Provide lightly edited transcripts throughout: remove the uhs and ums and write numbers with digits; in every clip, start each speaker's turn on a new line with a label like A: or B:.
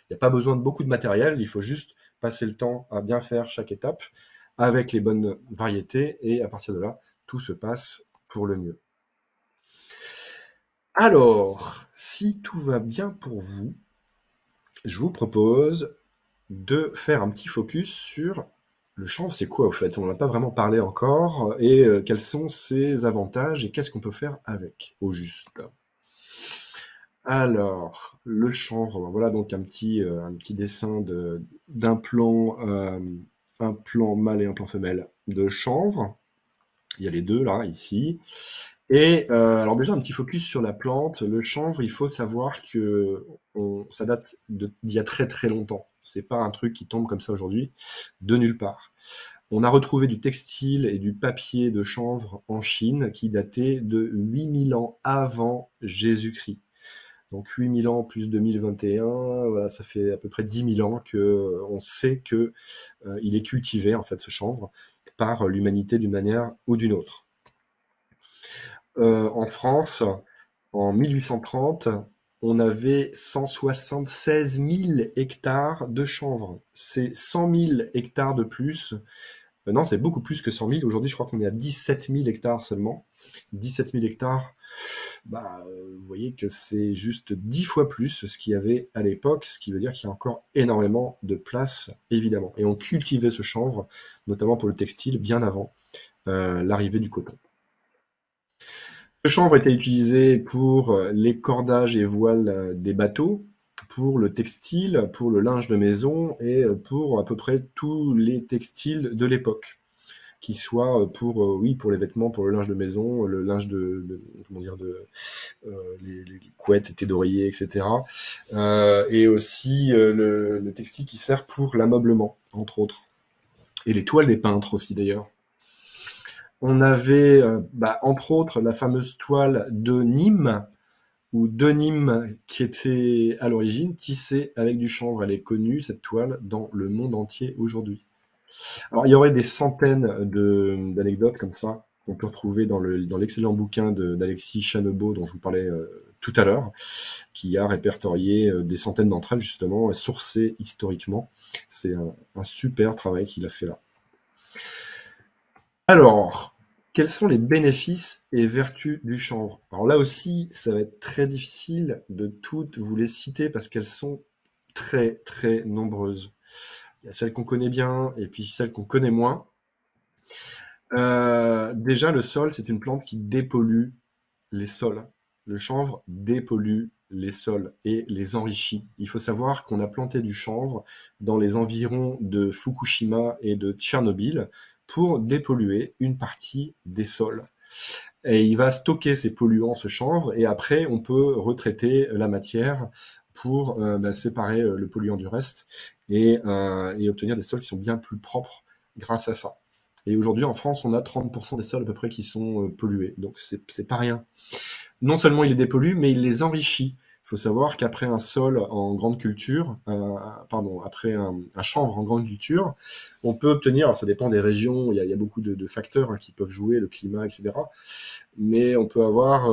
A: Il n'y a pas besoin de beaucoup de matériel, il faut juste passer le temps à bien faire chaque étape avec les bonnes variétés, et à partir de là, tout se passe pour le mieux. Alors, si tout va bien pour vous, je vous propose de faire un petit focus sur le chanvre, c'est quoi au fait? On n'en a pas vraiment parlé encore, et quels sont ses avantages et qu'est-ce qu'on peut faire avec, au juste? Alors, le chanvre, voilà donc un petit dessin d'un plan, un plan mâle et un plan femelle de chanvre. Il y a les deux là, ici. Et alors déjà, un petit focus sur la plante. Le chanvre, il faut savoir que ça date d'il y a très très longtemps. C'est pas un truc qui tombe comme ça aujourd'hui, de nulle part. On a retrouvé du textile et du papier de chanvre en Chine qui datait de 8000 ans avant Jésus-Christ. Donc 8000 ans plus 2021, voilà, ça fait à peu près 10 000 ans qu'on sait que il est cultivé, en fait, ce chanvre, par l'humanité d'une manière ou d'une autre. En France, en 1830, on avait 176 000 hectares de chanvre. C'est 100 000 hectares de plus. Non, c'est beaucoup plus que 100 000. Aujourd'hui, je crois qu'on est à 17 000 hectares seulement. 17 000 hectares, vous voyez que c'est juste 10 fois plus ce qu'il y avait à l'époque, ce qui veut dire qu'il y a encore énormément de place, évidemment. Et on cultivait ce chanvre, notamment pour le textile, bien avant l'arrivée du coton. Le chanvre était utilisé pour les cordages et voiles des bateaux, pour le textile, pour le linge de maison et pour à peu près tous les textiles de l'époque, qui soient pour les vêtements, pour le linge de maison, le linge les couettes étaient d'oreiller, etc. Et aussi le textile qui sert pour l'ameublement, entre autres. Et les toiles des peintres aussi, d'ailleurs. On avait, entre autres, la fameuse toile de Nîmes, ou de Nîmes, qui était à l'origine tissée avec du chanvre. Elle est connue, cette toile, dans le monde entier aujourd'hui. Alors, il y aurait des centaines d'anecdotes comme ça qu'on peut retrouver dans l'excellent bouquin d'Alexis Chanebeau, dont je vous parlais tout à l'heure, qui a répertorié des centaines d'entre elles, justement, sourcées historiquement. C'est un super travail qu'il a fait là. Alors, quels sont les bénéfices et vertus du chanvre? Alors là aussi, ça va être très difficile de toutes vous les citer parce qu'elles sont très, très nombreuses. Il y a celles qu'on connaît bien et puis celles qu'on connaît moins. Déjà, le sol, c'est une plante qui dépollue les sols. Le chanvre dépollue les sols et les enrichit. Il faut savoir qu'on a planté du chanvre dans les environs de Fukushima et de Tchernobyl pour dépolluer une partie des sols. Et il va stocker ces polluants, ce chanvre, et après, on peut retraiter la matière pour séparer le polluant du reste et obtenir des sols qui sont bien plus propres grâce à ça. Et aujourd'hui, en France, on a 30% des sols à peu près qui sont pollués. Donc, c'est pas rien. Non seulement il les dépollue, mais il les enrichit. Il faut savoir qu'après un sol en grande culture, après un chanvre en grande culture, on peut obtenir, alors ça dépend des régions, il y a beaucoup de facteurs qui peuvent jouer, le climat, etc. Mais on peut avoir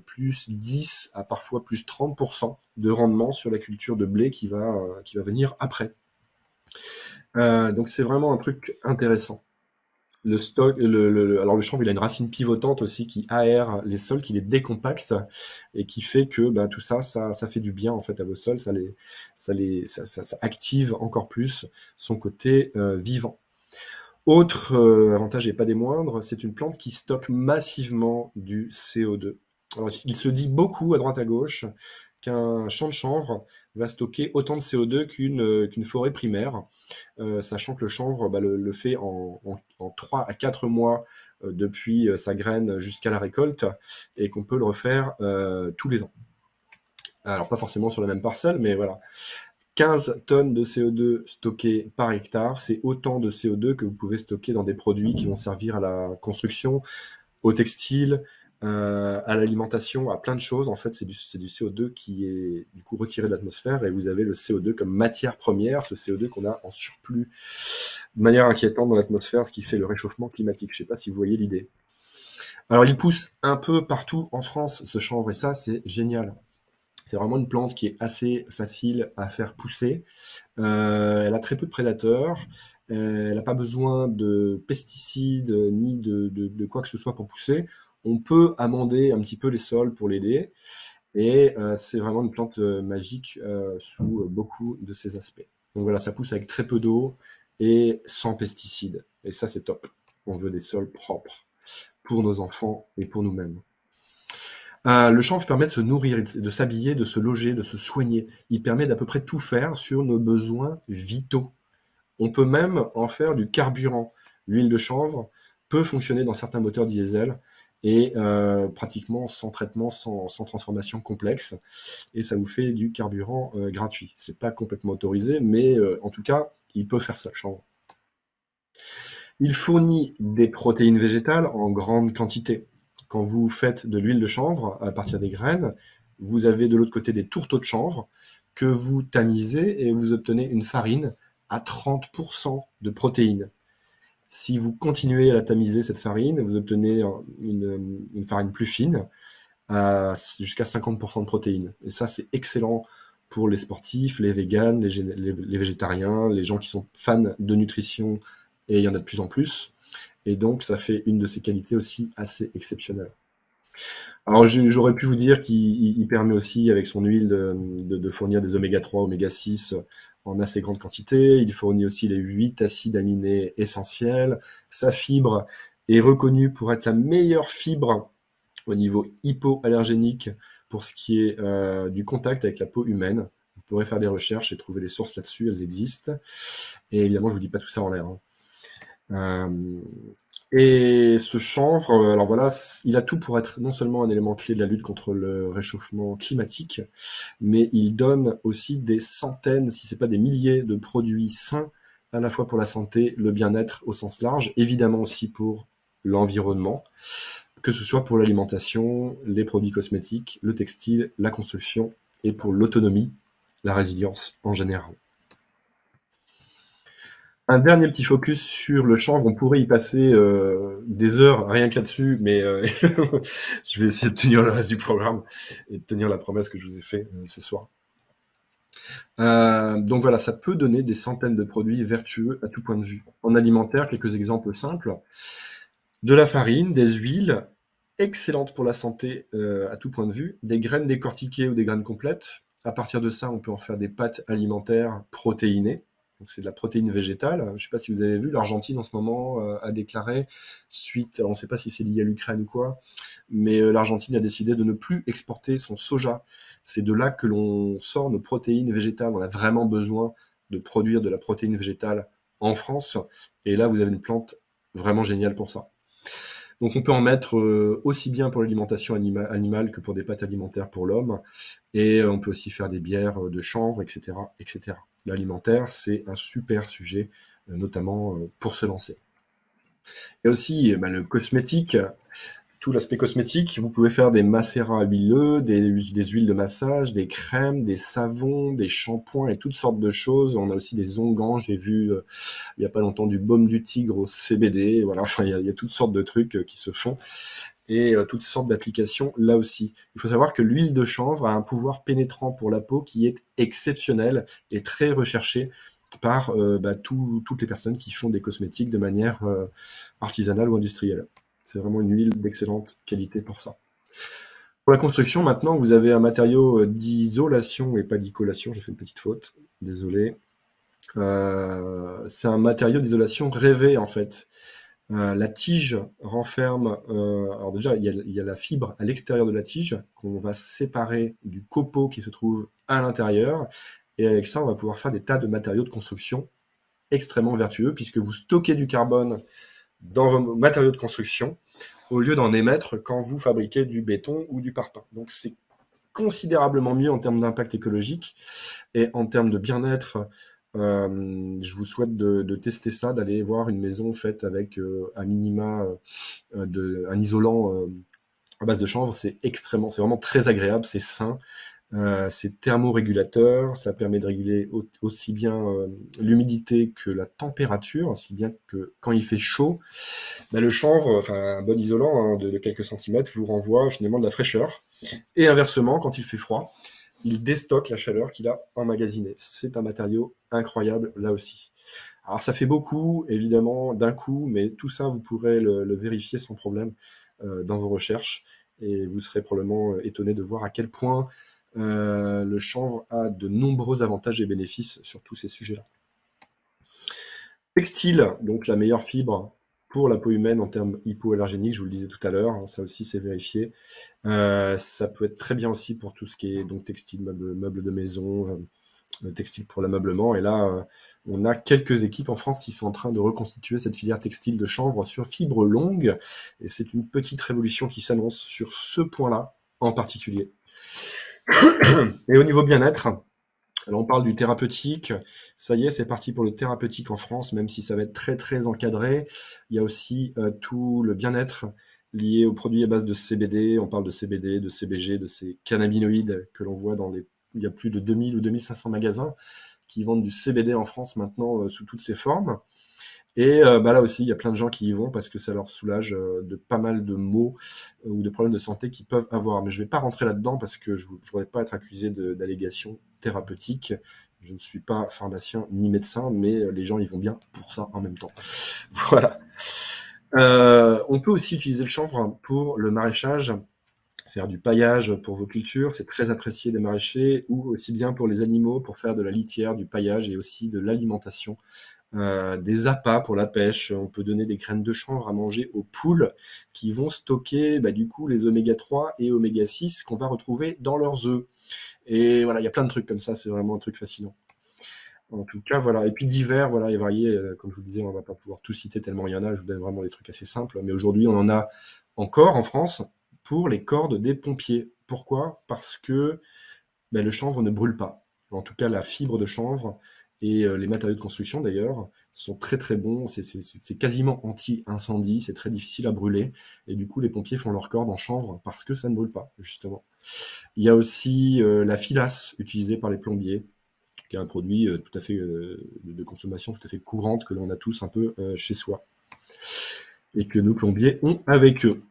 A: plus 10 à parfois plus 30% de rendement sur la culture de blé qui va venir après. Donc c'est vraiment un truc intéressant. Le stock, alors le chanvre, il a une racine pivotante aussi qui aère les sols, qui les décompacte et qui fait que tout ça fait du bien en fait à vos sols, ça active encore plus son côté vivant. Autre avantage et pas des moindres, c'est une plante qui stocke massivement du CO2. Alors, il se dit beaucoup à droite à gauche qu'un champ de chanvre va stocker autant de CO2 qu'une forêt primaire, sachant que le chanvre le fait en 3 à 4 mois depuis sa graine jusqu'à la récolte, et qu'on peut le refaire tous les ans. Alors pas forcément sur la même parcelle, mais voilà. 15 tonnes de CO2 stockées par hectare, c'est autant de CO2 que vous pouvez stocker dans des produits qui vont servir à la construction, au textile, à l'alimentation, à plein de choses. En fait, c'est du CO2 qui est du coup retiré de l'atmosphère, et vous avez le CO2 comme matière première, ce CO2 qu'on a en surplus de manière inquiétante dans l'atmosphère, ce qui fait le réchauffement climatique. Je ne sais pas si vous voyez l'idée. Alors, il pousse un peu partout en France, ce chanvre, et ça, c'est génial. C'est vraiment une plante qui est assez facile à faire pousser. Elle a très peu de prédateurs. Elle n'a pas besoin de pesticides ni de quoi que ce soit pour pousser. On peut amender un petit peu les sols pour l'aider. Et c'est vraiment une plante magique sous beaucoup de ses aspects. Donc voilà, ça pousse avec très peu d'eau et sans pesticides. Et ça, c'est top. On veut des sols propres pour nos enfants et pour nous-mêmes. Le chanvre permet de se nourrir, de s'habiller, de se loger, de se soigner. Il permet d'à peu près tout faire sur nos besoins vitaux. On peut même en faire du carburant. L'huile de chanvre peut fonctionner dans certains moteurs diesel et pratiquement sans traitement, sans transformation complexe. Et ça vous fait du carburant gratuit. C'est pas complètement autorisé, mais en tout cas, il peut faire ça, le chanvre. Il fournit des protéines végétales en grande quantité. Quand vous faites de l'huile de chanvre à partir des graines, vous avez de l'autre côté des tourteaux de chanvre que vous tamisez et vous obtenez une farine à 30% de protéines. Si vous continuez à la tamiser, cette farine, vous obtenez une farine plus fine jusqu'à 50% de protéines. Et ça, c'est excellent pour les sportifs, les véganes, les végétariens, les gens qui sont fans de nutrition, et il y en a de plus en plus. Et donc, ça fait une de ses qualités aussi assez exceptionnelles. Alors, j'aurais pu vous dire qu'il permet aussi, avec son huile, de fournir des oméga 3, oméga 6 en assez grande quantité. Il fournit aussi les 8 acides aminés essentiels. Sa fibre est reconnue pour être la meilleure fibre au niveau hypoallergénique pour ce qui est du contact avec la peau humaine. Vous pourrez faire des recherches et trouver les sources là-dessus, elles existent. Et évidemment, je vous dis pas tout ça en l'air, hein. Et ce chanvre, alors voilà, il a tout pour être non seulement un élément clé de la lutte contre le réchauffement climatique, mais il donne aussi des centaines, si ce n'est pas des milliers, de produits sains, à la fois pour la santé, le bien-être au sens large, évidemment aussi pour l'environnement, que ce soit pour l'alimentation, les produits cosmétiques, le textile, la construction, et pour l'autonomie, la résilience en général. Un dernier petit focus sur le chanvre, on pourrait y passer des heures rien que là-dessus, mais je vais essayer de tenir le reste du programme et de tenir la promesse que je vous ai faite ce soir. Donc voilà, ça peut donner des centaines de produits vertueux à tout point de vue. En alimentaire, quelques exemples simples. De la farine, des huiles, excellentes pour la santé à tout point de vue, des graines décortiquées ou des graines complètes. À partir de ça, on peut en faire des pâtes alimentaires protéinées. Donc c'est de la protéine végétale. Je ne sais pas si vous avez vu, l'Argentine en ce moment a déclaré, suite, on ne sait pas si c'est lié à l'Ukraine ou quoi, mais l'Argentine a décidé de ne plus exporter son soja. C'est de là que l'on sort nos protéines végétales. On a vraiment besoin de produire de la protéine végétale en France. Et là, vous avez une plante vraiment géniale pour ça. Donc on peut en mettre aussi bien pour l'alimentation animale que pour des pâtes alimentaires pour l'homme. Et on peut aussi faire des bières de chanvre, etc., etc. L'alimentaire, c'est un super sujet, notamment pour se lancer. Il y a aussi le cosmétique, tout l'aspect cosmétique. Vous pouvez faire des macérats huileux, des huiles de massage, des crèmes, des savons, des shampoings et toutes sortes de choses. On a aussi des onguents. J'ai vu il n'y a pas longtemps du baume du tigre au CBD. Voilà, enfin, il y a toutes sortes de trucs qui se font et toutes sortes d'applications là aussi. Il faut savoir que l'huile de chanvre a un pouvoir pénétrant pour la peau qui est exceptionnel et très recherché par toutes les personnes qui font des cosmétiques de manière artisanale ou industrielle. C'est vraiment une huile d'excellente qualité pour ça. Pour la construction, maintenant, vous avez un matériau d'isolation et pas d'icollation. J'ai fait une petite faute, désolé. C'est un matériau d'isolation rêvé, en fait. La tige renferme, alors déjà, il y a la fibre à l'extérieur de la tige qu'on va séparer du copeau qui se trouve à l'intérieur. Et avec ça, on va pouvoir faire des tas de matériaux de construction extrêmement vertueux puisque vous stockez du carbone dans vos matériaux de construction au lieu d'en émettre quand vous fabriquez du béton ou du parpaing. Donc c'est considérablement mieux en termes d'impact écologique et en termes de bien-être. Je vous souhaite de tester ça, d'aller voir une maison faite avec un minima un isolant à base de chanvre. C'est vraiment très agréable, c'est sain. C'est thermorégulateur, ça permet de réguler aussi bien l'humidité que la température, aussi bien que quand il fait chaud, le chanvre, enfin un bon isolant de quelques centimètres, vous renvoie finalement de la fraîcheur. Et inversement, quand il fait froid, il déstocke la chaleur qu'il a emmagasinée. C'est un matériau incroyable là aussi. Alors ça fait beaucoup, évidemment, d'un coup, mais tout ça, vous pourrez le vérifier sans problème dans vos recherches, et vous serez probablement étonné de voir à quel point le chanvre a de nombreux avantages et bénéfices sur tous ces sujets-là. Textile, donc la meilleure fibre pour la peau humaine en termes hypoallergéniques, je vous le disais tout à l'heure, hein, ça aussi c'est vérifié. Ça peut être très bien aussi pour tout ce qui est donc textile, meubles de maison, textile pour l'ameublement. Et là, on a quelques équipes en France qui sont en train de reconstituer cette filière textile de chanvre sur fibre longue. Et c'est une petite révolution qui s'annonce sur ce point-là en particulier. Et au niveau bien-être, alors on parle du thérapeutique, ça y est, c'est parti pour le thérapeutique en France, même si ça va être très très encadré. Il y a aussi tout le bien-être lié aux produits à base de CBD, on parle de CBD, de CBG, de ces cannabinoïdes que l'on voit dans les... Il y a plus de 2000 ou 2500 magasins qui vendent du CBD en France maintenant sous toutes ses formes. Et là aussi, il y a plein de gens qui y vont parce que ça leur soulage de pas mal de maux ou de problèmes de santé qu'ils peuvent avoir. Mais je ne vais pas rentrer là-dedans parce que je ne voudrais pas être accusé d'allégations thérapeutiques. Je ne suis pas pharmacien ni médecin, mais les gens y vont bien pour ça en même temps. Voilà. On peut aussi utiliser le chanvre pour le maraîchage, faire du paillage pour vos cultures, c'est très apprécié des maraîchers, ou aussi bien pour les animaux, pour faire de la litière, du paillage et aussi de l'alimentation. Des appâts pour la pêche, on peut donner des graines de chanvre à manger aux poules qui vont stocker du coup les oméga 3 et oméga 6 qu'on va retrouver dans leurs œufs. Et voilà, il y a plein de trucs comme ça, c'est vraiment un truc fascinant. En tout cas, voilà. Et puis l'hiver, voilà, est varié. Comme je vous le disais, on va pas pouvoir tout citer tellement il y en a. Je vous donne vraiment des trucs assez simples. Mais aujourd'hui, on en a encore en France pour les cordes des pompiers. Pourquoi? Parce que le chanvre ne brûle pas. En tout cas, la fibre de chanvre et les matériaux de construction, d'ailleurs, sont très très bons. C'est quasiment anti-incendie. C'est très difficile à brûler. Et du coup, les pompiers font leurs cordes en chanvre parce que ça ne brûle pas, justement. Il y a aussi la filasse utilisée par les plombiers, qui est un produit tout à fait de consommation tout à fait courante que l'on a tous un peu chez soi et que nos plombiers ont avec eux.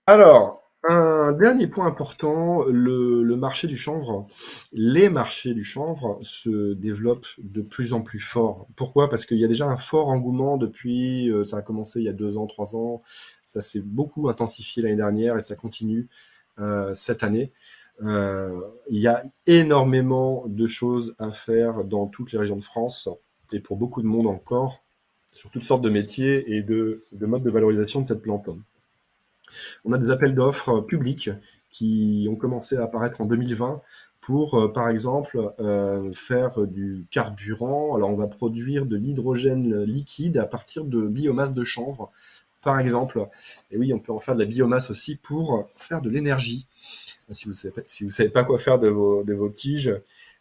A: Alors, un dernier point important, le marché du chanvre. Les marchés du chanvre se développent de plus en plus fort. Pourquoi? Parce qu'il y a déjà un fort engouement depuis, ça a commencé il y a 2 ans, 3 ans, ça s'est beaucoup intensifié l'année dernière et ça continue cette année. Il y a énormément de choses à faire dans toutes les régions de France et pour beaucoup de monde encore, sur toutes sortes de métiers et de modes de valorisation de cette plante. On a des appels d'offres publics qui ont commencé à apparaître en 2020 pour, par exemple, faire du carburant. Alors, on va produire de l'hydrogène liquide à partir de biomasse de chanvre, par exemple. Et oui, on peut en faire de la biomasse aussi pour faire de l'énergie. Si vous ne savez pas quoi faire de vos tiges,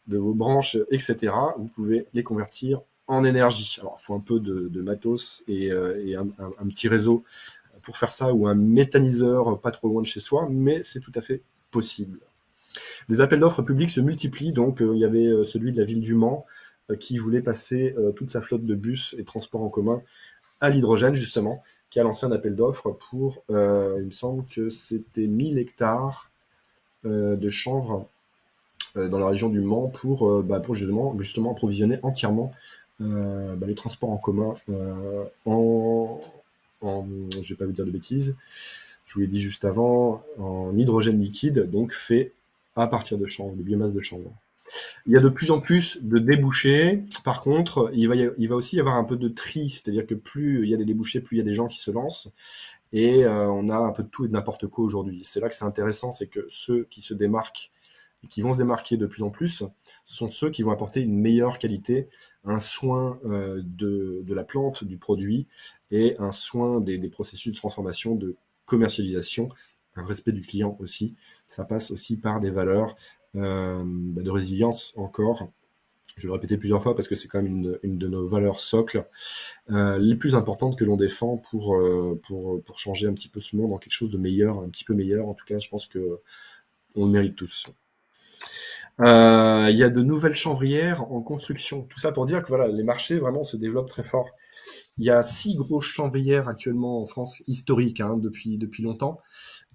A: de vos branches, etc., vous pouvez les convertir en énergie. Alors, il faut un peu de matos et un petit réseau pour faire ça, ou un méthaniseur pas trop loin de chez soi, mais c'est tout à fait possible. Les appels d'offres publics se multiplient, donc il y avait celui de la ville du Mans qui voulait passer toute sa flotte de bus et transports en commun à l'hydrogène, justement, qui a lancé un appel d'offres pour, il me semble que c'était 1000 hectares de chanvre dans la région du Mans pour justement approvisionner entièrement les transports en commun je ne vais pas vous dire de bêtises, je vous l'ai dit juste avant, en hydrogène liquide, donc fait à partir de chanvre, de biomasse de chanvre. Il y a de plus en plus de débouchés. Par contre, il va aussi y avoir un peu de tri, c'est-à-dire que plus il y a des débouchés, plus il y a des gens qui se lancent. Et on a un peu de tout et de n'importe quoi aujourd'hui. C'est là que c'est intéressant, c'est que ceux qui se démarquent et qui vont se démarquer de plus en plus sont ceux qui vont apporter une meilleure qualité, un soin de la plante, du produit, et un soin des processus de transformation, de commercialisation, un respect du client aussi. Ça passe aussi par des valeurs de résilience encore. Je vais le répéter plusieurs fois parce que c'est quand même une de nos valeurs socles les plus importantes que l'on défend pour changer un petit peu ce monde en quelque chose de meilleur, un petit peu meilleur. En tout cas, je pense que on le mérite tous. Il y a de nouvelles chanvrières en construction. Tout ça pour dire que voilà, les marchés vraiment se développent très fort. Il y a 6 grosses chanvrières actuellement en France, historiques, depuis longtemps,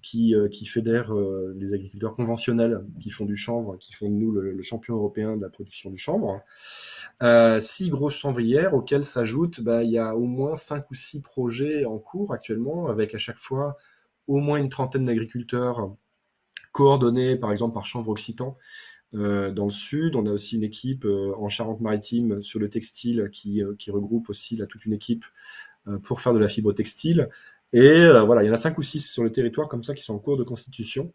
A: qui fédère les agriculteurs conventionnels qui font du chanvre, qui font de nous le champion européen de la production du chanvre. 6 grosses chanvrières auxquelles s'ajoutent, il y a au moins 5 ou 6 projets en cours actuellement, avec à chaque fois au moins une trentaine d'agriculteurs coordonnés, par exemple, par Chanvre Occitan. Dans le sud, on a aussi une équipe en Charente-Maritime sur le textile qui regroupe aussi là, toute une équipe pour faire de la fibre textile. Et voilà, il y en a 5 ou 6 sur le territoire comme ça qui sont en cours de constitution,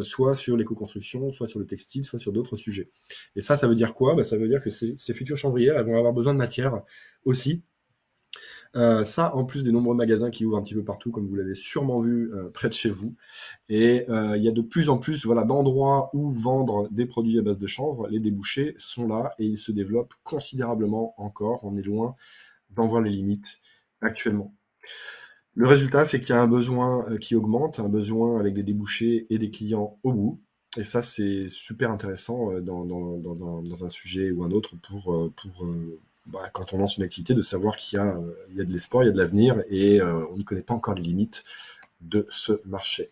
A: soit sur l'éco-construction, soit sur le textile, soit sur d'autres sujets. Et ça veut dire quoi? Ça veut dire que ces futures chanvrières, elles vont avoir besoin de matière aussi. Ça, en plus des nombreux magasins qui ouvrent un petit peu partout, comme vous l'avez sûrement vu près de chez vous. Et il y a de plus en plus d'endroits où vendre des produits à base de chanvre. Les débouchés sont là et ils se développent considérablement encore. On est loin d'en voir les limites actuellement. Le résultat, c'est qu'il y a un besoin qui augmente, un besoin avec des débouchés et des clients au bout. Et ça, c'est super intéressant dans un sujet ou un autre pour quand on lance une activité, de savoir qu'il y a de l'espoir, il y a de l'avenir et on ne connaît pas encore les limites de ce marché.